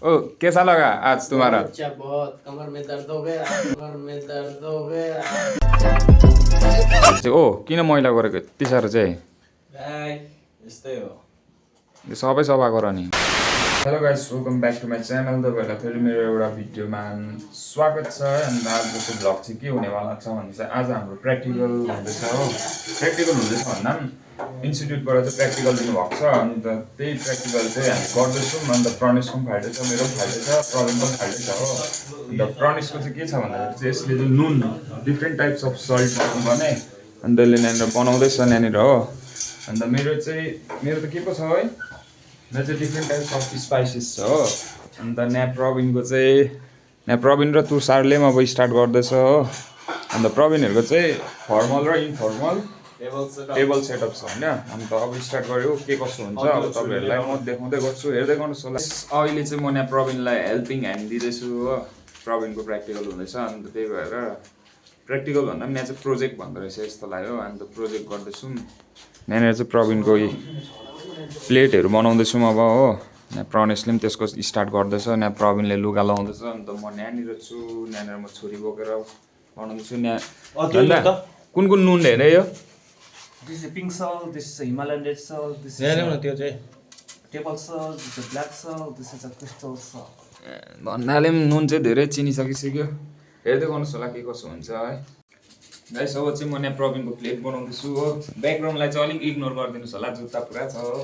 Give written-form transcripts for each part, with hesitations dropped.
ओ कैसा लगा आज तुम्हारा? अच्छा, बहुत कमर में दर्द हो गया, कमर में दर्द हो गया। ओ किन मैला गरेको यति साह्रो चाहिँ? यस्तै हो। यो सबै सफा गर नि। Hello guys, welcome back to my channel. तपाईँहरूलाई फेरि मेरो एउटा भिडियोमा स्वागत छ। अनि आजको भ्लग चाहिँ के हुनेवाला छ भने चाहिँ आज हाम्रो प्र्याक्टिकल हुँदैछ हो। प्र्याक्टिकल हुँदैछ भन्दा पनि इन्स्टिट्युटबाट चाहिँ प्र्याक्टिकल दिनुभएको छ। अन्त त्यही प्र्याक्टिकल चाहिँ हामी गर्दैछौँ। अन्त प्रणेशको पनि फाल्टै छ, मेरो पनि फाल्टै छ, प्रवीणको पनि फाल्टै छ हो। अन्त प्रणेशको चाहिँ के छ भन्दाखेरि चाहिँ यसले चाहिँ नुन डिफ्रेन्ट टाइप्स अफ सल्ट भने अन्त यसले यहाँनिर बनाउँदैछ यहाँनिर हो। अन्त मेरो त के को छ है, मेरो चाहिँ डिफ्रेन्ट टाइप्स अफ स्पाइसेस छ हो। अन्त यहाँ प्रवीण र तुषारले पनि अब स्टार्ट गर्दैछ हो। अन्त प्रवीणहरूको चाहिँ फर्मल र इन्फर्मल टेबल सेटअप छ होइन। अन्त अब स्टार्ट गऱ्यो, के कसो हुन्छ अब तपाईँहरूलाई म देखाउँदै गर्छु, हेर्दै गर्नुहोस् होला। अहिले चाहिँ म यहाँ प्रवीणलाई हेल्पिङ ह्यान्ड दिँदैछु हो। प्रवीणको प्र्याक्टिकल हुँदैछ, अन्त त्यही भएर प्र्याक्टिकल भन्दा पनि यहाँ चाहिँ प्रोजेक्ट भन्दो रहेछ यस्तो लाग्यो। अन्त प्रोजेक्ट गर्दैछौँ। यहाँनिर चाहिँ प्रवीणको प्लेटहरू बनाउँदैछौँ अब हो। यहाँ प्रणेशले पनि त्यसको स्टार्ट गर्दैछ। यहाँ प्रवीणले लुगा लाउँदैछ। अन्त म यहाँनिर छु, यहाँनिर म छुरी बोकेर बनाउँदैछु। यहाँ कुन कुन नुन हेरे यो? This is pink salt, this is a Himalayan red salt, this is त्यो चाहिँ table salt, this is a black salt, this is a crystal salt. भन्नाले पनि नुन चाहिँ धेरै चिनिसकिसक्यो। हेर्दै गर्नुहोस् होला के कसो हुन्छ है गाइस। अब चाहिँ म यहाँ प्रवीणको प्लेट बनाउँदैछु हो। ब्याकग्राउन्डलाई चाहिँ अलिक इग्नोर गरिदिनुहोस् होला, जुत्ता पुरा छ हो।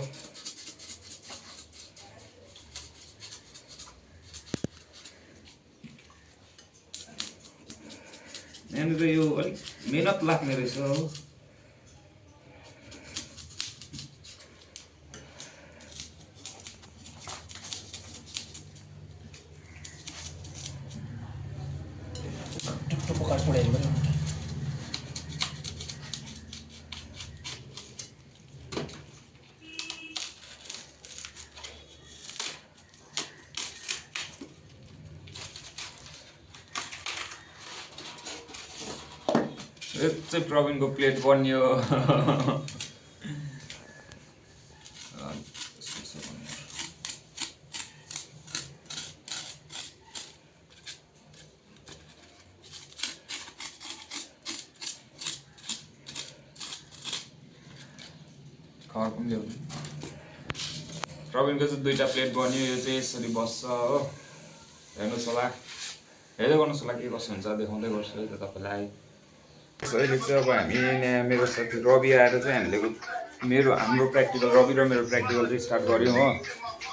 यहाँनिर यो अलिक मेहनत लाग्ने रहेछ हो। यो चाहिँ प्रवीणको प्लेट बनियो। खर पनि ल्याउनु। प्रवीणको चाहिँ दुईवटा प्लेट बन्यो। यो चाहिँ यसरी बस्छ हो। हेर्नुहोस् होला, हेर्दै गर्नुहोस् होला के कसो हुन्छ, देखाउँदै गर्छु है त तपाईँलाई। अहिले चाहिँ अब हामी यहाँ मेरो साथी रवि आएर चाहिँ हाम्रो प्र्याक्टिकल, रवि र मेरो प्र्याक्टिकल चाहिँ स्टार्ट गऱ्यौँ हो।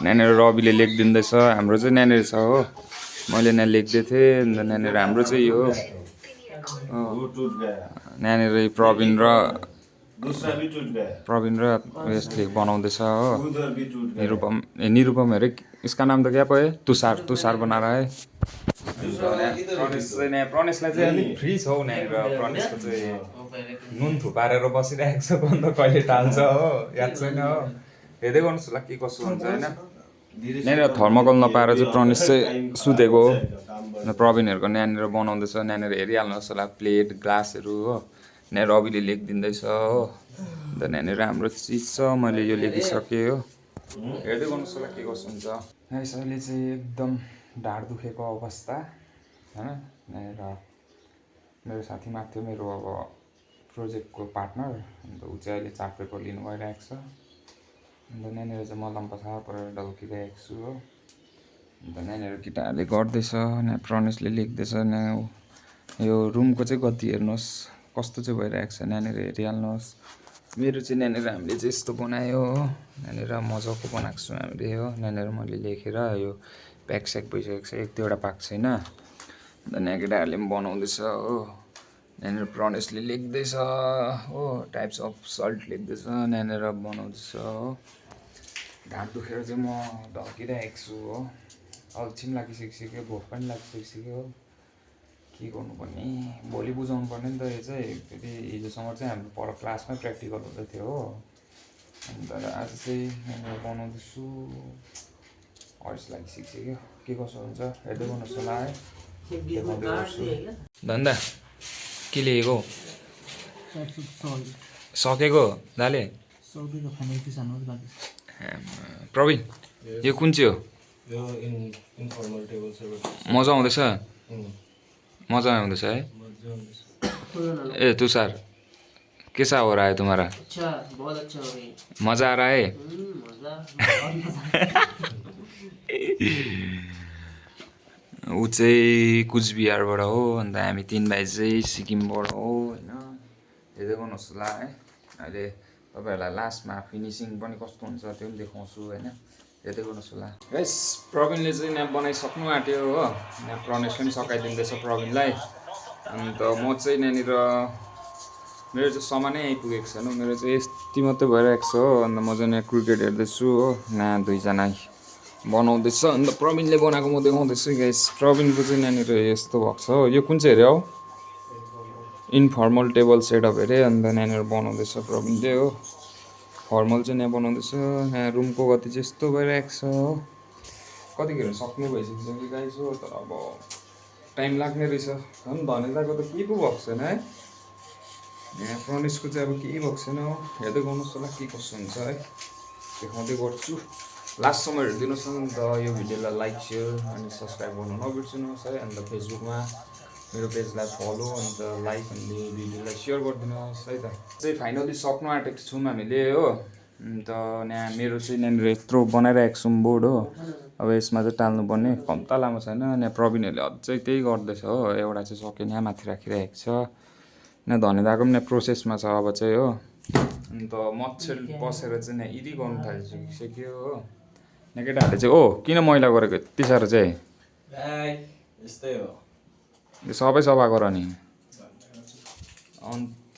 यहाँनिर रविले लेखिदिँदैछ, हाम्रो चाहिँ यहाँनिर छ हो। मैले यहाँ लेख्दै थिएँ। अन्त यहाँनिर हाम्रो चाहिँ यो यहाँनिर प्रवीण र यसले बनाउँदैछ हो। निरुपम अरे, इसका नाम त क्या पो है, तुषार बना रहा है। प्रणेशलाई चाहिँ अलिक फ्री छ हौ। यहाँनिर प्रणेशको चाहिँ नुन थुपारेर बसिरहेको छ, गन्ध कहिले टाल्छ हो, याद छैन हो। हेर्दै गर्नुहोस् होला के कसो हुन्छ होइन। यहाँनिर थर्मोकल नपाएर चाहिँ प्रणेश चाहिँ सुतेको हो। प्रवीणहरूको यहाँनिर बनाउँदैछ, यहाँनिर हेरिहाल्नुहोस् होला प्लेट ग्लासहरू हो। यहाँ रविले लेखिदिँदैछ हो। अन्त यहाँनिर हाम्रो चिज छ, मैले यो लेखिसकेँ हो। हेर्दै गर्नुहोस् होला के कसो हुन्छ। अहिले चाहिँ एकदम ढाड दुखेको अवस्था होइन। यहाँनिर मेरो साथी माथि थियो, मेरो अब प्रोजेक्टको पार्टनर। अन्त ऊ चाहिँ अहिले चापेको लिनु गइरहेको छ। अन्त यहाँनिर चाहिँ मलम पसार परेर ढल्किरहेको छु हो। अन्त यहाँनिर केटाहरूले गर्दैछ, यहाँ प्रणेशले लेख्दैछ। यहाँ यो रुमको चाहिँ गति हेर्नुहोस् कस्तो चाहिँ भइरहेको छ, यहाँनिर हेरिहाल्नुहोस्। मेरो चाहिँ यहाँनिर हामीले चाहिँ यस्तो बनायो हो। यहाँनिर मजाको बनाएको छु हामीले हो। यहाँनिर मैले लेखेर यो प्याकस्याक भइसकेको छ, एक दुईवटा पाएको छैन। अन्त यहाँ केटाहरूले पनि बनाउँदैछ हो। यहाँनिर प्रणेशले लेख्दैछ हो, टाइप्स अफ सल्ट लेख्दैछ, यहाँनिर बनाउँदैछ हो। ढाड दुखेर चाहिँ म ढल्किरहेको छु हो। अल्छी पनि लागिसकिसक्यो, भोक पनि लागिसकिसक्यो हो। के गर्नुपर्ने, भोलि बुझाउनु पर्ने नि त। यो चाहिँ फेरि हिजोसम्म चाहिँ हाम्रो पर क्लासमै प्र्याक्टिकल हुँदै थियो हो। अन्त आज चाहिँ यहाँनिर बनाउँदैछु। अल्छी लागिसकिसक्यो, के कसो हुन्छ हेर्दै गर्नुहोस् होला है। धन्दा के लेखेको सकेको दाले? प्रवीण यो कुन चाहिँ हो? यो इन्फर्मल टेबल सर्भर मजा आउँदैछ मजा आउँदैछ है मजा आउँदैछ ए तुषार कैसा हो रहा है तुम्हारा अच्छा बहुत अच्छा हो रही है मजा आ रहा है मजा ऊ चाहिँ कुचबिहारबाट हो अन्त हामी 3 भाइ चाहिँ सिक्किमबाट हो होइन हेर्दै गर्नुहोस् ल है अहिले तपाईँहरूलाई लास्टमा फिनिसिङ पनि कस्तो हुन्छ त्यो पनि देखाउँछु होइन हेर्दै गर्नुहोस् ल गाइस प्रवीणले चाहिँ यहाँ बनाइसक्नु आँट्यो हो यहाँ प्रणेशले पनि सकाइदिँदैछ प्रवीणलाई अन्त म चाहिँ यहाँनिर मेरो चाहिँ सामानै आइपुगेको छैन मेरो चाहिँ यति मात्रै भइरहेको छ हो अन्त म चाहिँ यहाँ क्रिकेट हेर्दैछु हो यहाँ 2 जना बनाउँदैछ अन्त प्रवीणले बनाएको म देखाउँदैछु गाइस प्रवीणको चाहिँ यहाँनिर यस्तो भएको छ हो यो कुन चाहिँ हेऱ्यो हौ इन्फर्मल टेबल सेटअप हेरे अन्त यहाँनिर बनाउँदैछ प्रवीणले हो फर्मल चाहिँ यहाँ बनाउँदैछ यहाँ रुमको गति चाहिँ यस्तो भइरहेको छ हो कतिखेर सक्नु भइसकिसक्यो गाइस हो तर अब टाइम लाग्ने रहेछ झन् धनेदाको त केही पो भएको छैन है यहाँ प्रणेशको चाहिँ अब केही भएको छैन हो हेर्दै गर्नुहोस् होला के कसो हुन्छ है देखाउँदै गर्छु लास्टसम्म हेरिदिनुहोस् न अन्त यो भिडियोलाई लाइक सेयर अनि सब्सक्राइब गर्नु नबिर्सिनुहोस् है अन्त फेसबुकमा मेरो पेजलाई फलो अन्त लाइक अनि भिडियोलाई सेयर गरिदिनुहोस् है त चाहिँ फाइनली सक्नु आँटेको छौँ हामीले हो अन्त यहाँ मेरो चाहिँ यहाँनिर यत्रो बनाइरहेको छौँ बोर्ड हो अब यसमा चाहिँ टाल्नुपर्ने कम्ता लामो छैन यहाँ प्रवीणहरूले अझै त्यही गर्दैछ हो एउटा चाहिँ सकेन यहाँ माथि राखिरहेको छ यहाँ धनेदाको पनि यहाँ प्रोसेसमा छ अब चाहिँ हो अन्त मच्छर बसेर चाहिँ यहाँ इरी गर्नु थालिसक्यो हो यहाँ केटाहरूले चाहिँ ओ किन मैला गरेको यति साह्रो चाहिँ यस्तै हो यो सबै सफा गर नि अन्त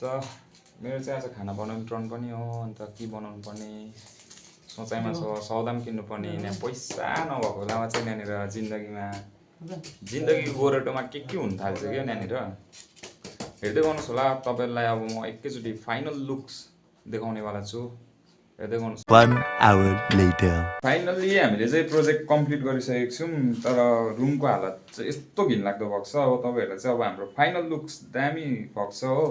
मेरो चाहिँ आज खाना बनाउने टर्न पनि हो अन्त के बनाउनु पर्ने सोचाइमा छ सौदा पनि किन्नुपर्ने यहाँ पैसा नभएको बेलामा चाहिँ यहाँनिर जिन्दगी गोरेटोमा के हुन थाल्छ क्या यहाँनिर हेर्दै गर्नुहोस् होला तपाईँलाई अब म एकैचोटि फाइनल लुक्स देखाउनेवाला छु हेर्दै गर्नुहोस् 1 hour later फाइनल्ली हामीले चाहिँ प्रोजेक्ट कम्प्लिट गरिसकेको छौँ तर रुमको हालत चाहिँ यस्तो घिनलाग्दो भएको छ अब तपाईँहरूलाई चाहिँ अब हाम्रो फाइनल लुक्स दामी भएको छ हो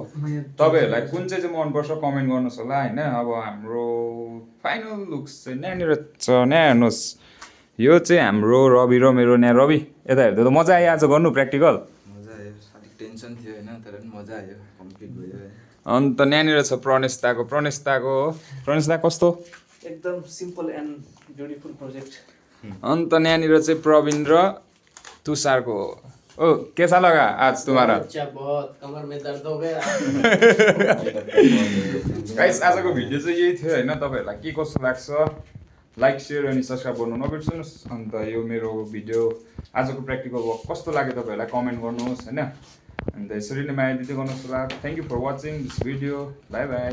तपाईँहरूलाई कुन चाहिँ मनपर्छ कमेन्ट गर्नुहोस् होला होइन अब हाम्रो फाइनल लुक्स चाहिँ यहाँनिर छ यहाँ हेर्नुहोस् यो चाहिँ हाम्रो रवि र मेरो यहाँ रवि यता हेर्दा त मजा आयो आज गर्नु प्र्याक्टिकल मजा आयो अलिक टेन्सन थियो होइन तर पनि मजा आयो कम्प्लिट भयो अन्त यहाँनिर छ प्रणेशदाको प्रणेशदा कस्तो एकदम सिम्पल एन्ड ब्युटिफुल प्रोजेक्ट अन्त यहाँनिर चाहिँ प्रवीण र तुषारको ओ कैसा लगा आज तुम्हारा अच्छा बहुत कमर में दर्द हो गया गाइस आजको भिडियो चाहिँ यही थियो होइन तपाईँहरूलाई के कस्तो लाग्छ लाइक सेयर अनि सब्सक्राइब गर्नु नबिर्सनुहोस् अन्त यो मेरो भिडियो आजको प्र्याक्टिकल वर्क कस्तो लाग्यो तपाईँहरूलाई कमेन्ट गर्नुहोस् होइन अन्त यसरी नै माया दिँदै गर्नुहोस् होला thank you for watching this video bye by